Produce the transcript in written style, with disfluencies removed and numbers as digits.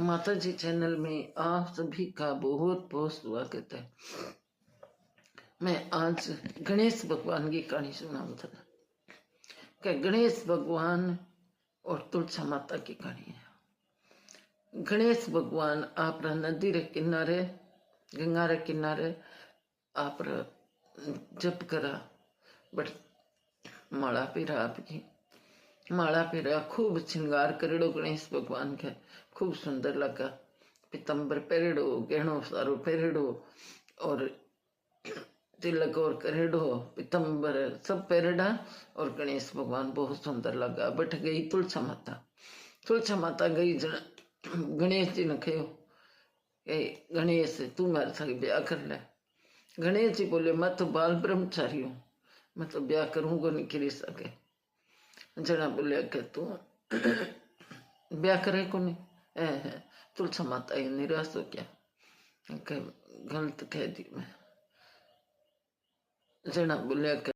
माता जी चैनल में आप सभी का बहुत बहुत स्वागत है। मैं आज गणेश भगवान की कहानी सुनाऊं था कि गणेश भगवान और तुलसा माता की कहानी है। गणेश भगवान आप नदी रे किनारे गंगा रे किनारे आप जप करा बट माला पीरा आपकी माला पीरा खूब श्रृंगार करेड़ो गणेश भगवान के खूब सुंदर लगा। पीतम्बर पहरेड़ो गहणो सारो पहरेड़ो और तिलक और करेड़ो पीतम्बर सब पहरेड़ा और गणेश भगवान बहुत सुंदर लगा। बैठ गई तुलसा माता गई गणेश जी ने कहो गणेश तू मेरे साथ ब्याह कर ले। गणेश जी बोले मैं तो बाल ब्रह्मचारी हूँ, मैं तो ब्याह करूंगा नहीं कर सके। जना बोलिया कि तू ब्याह करे को नहीं। तुलसा माता ही निराश हो गया, गलत कह दी मैं। जना बोलिया